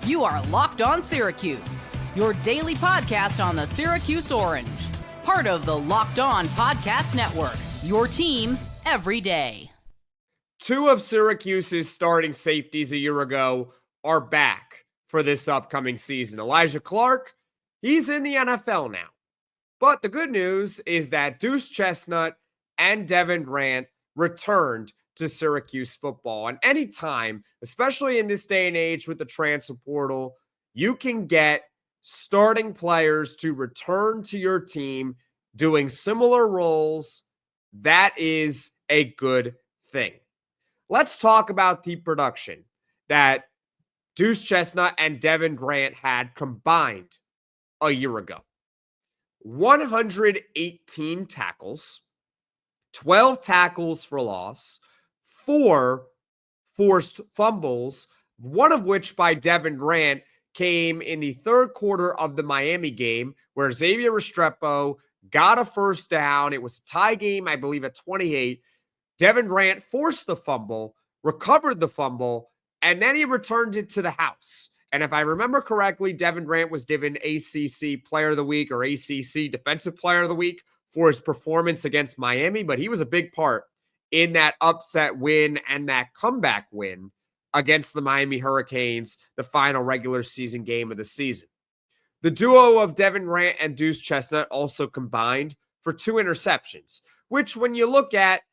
You are Locked On Syracuse, your daily podcast on the Syracuse Orange. Part of the Locked On Podcast Network, your team every day. Two of Syracuse's starting safeties a year ago are back for this upcoming season. Elijah Clark, he's in the NFL now. But the good news is that Duce Chestnut and Devin Grant returned to Syracuse football. And anytime, especially in this day and age with the transfer portal, you can get starting players to return to your team doing similar roles. That is a good thing. Let's talk about the production that Duce Chestnut and Devin Grant had combined a year ago. 118 tackles, 12 tackles for loss, 4 forced fumbles, one of which by Devin Grant came in the third quarter of the Miami game where Xavier Restrepo got a first down. It was a tie game, I believe, at 28. Devin Grant forced the fumble, recovered the fumble, and then he returned it to the house. And if I remember correctly, Devin Grant was given ACC Player of the Week or ACC Defensive Player of the Week for his performance against Miami, but he was a big part in that upset win and that comeback win against the Miami Hurricanes, the final regular season game of the season. The duo of Devin Grant and Duce Chestnut also combined for 2 interceptions, which when you look at,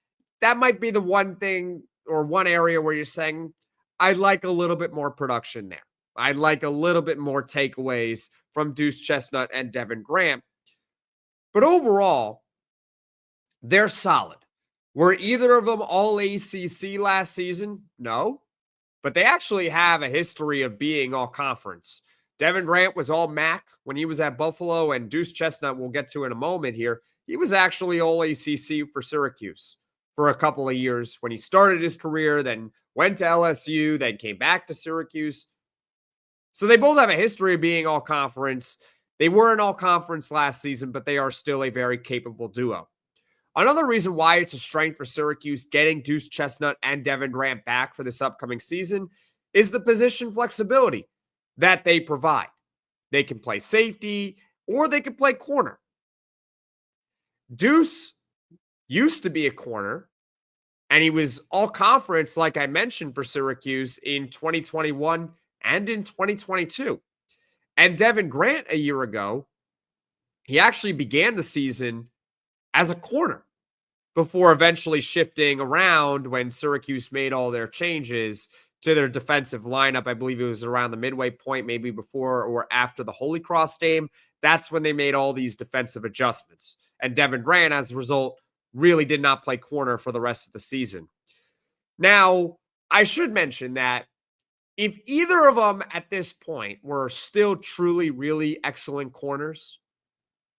that might be the one thing or one area where you're saying, I'd like a little bit more production there. I'd like a little bit more takeaways from Duce Chestnut and Devin Grant. But overall, they're solid. Were either of them all ACC last season? No. But they actually have a history of being all conference. Devin Grant was all MAC when he was at Buffalo, and Duce Chestnut, we'll get to in a moment here, he was actually all ACC for Syracuse for a couple of years when he started his career, then went to LSU, then came back to Syracuse. So they both have a history of being all conference. They were an all conference last season, but they are still a very capable duo. Another reason why it's a strength for Syracuse getting Duce Chestnut and Devin Grant back for this upcoming season is the position flexibility that they provide. They can play safety or they can play corner. Duce used to be a corner, and he was all conference, like I mentioned, for Syracuse in 2021 and in 2022. And Devin Grant a year ago, he actually began the season as a corner before eventually shifting around when Syracuse made all their changes to their defensive lineup. I believe it was around the midway point, maybe before or after the Holy Cross game. That's when they made all these defensive adjustments. And Devin Grant, as a result, really did not play corner for the rest of the season. Now, I should mention that if either of them at this point were still truly, really excellent corners,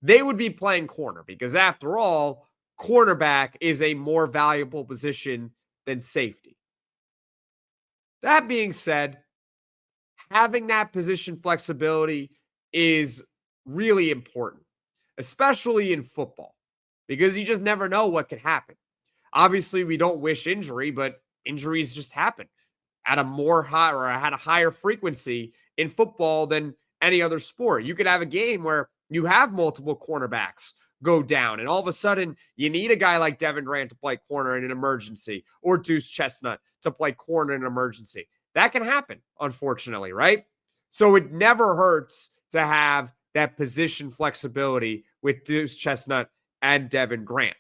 they would be playing corner because after all, cornerback is a more valuable position than safety. That being said, having that position flexibility is really important, especially in football, because you just never know what could happen. Obviously, we don't wish injury, but injuries just happen at a more high or at a higher frequency in football than any other sport. You could have a game where you have multiple cornerbacks go down, and all of a sudden you need a guy like Devin Grant to play corner in an emergency or Duce Chestnut to play corner in an emergency. That can happen, unfortunately, right? So it never hurts to have that position flexibility with Duce Chestnut and Devin Grant.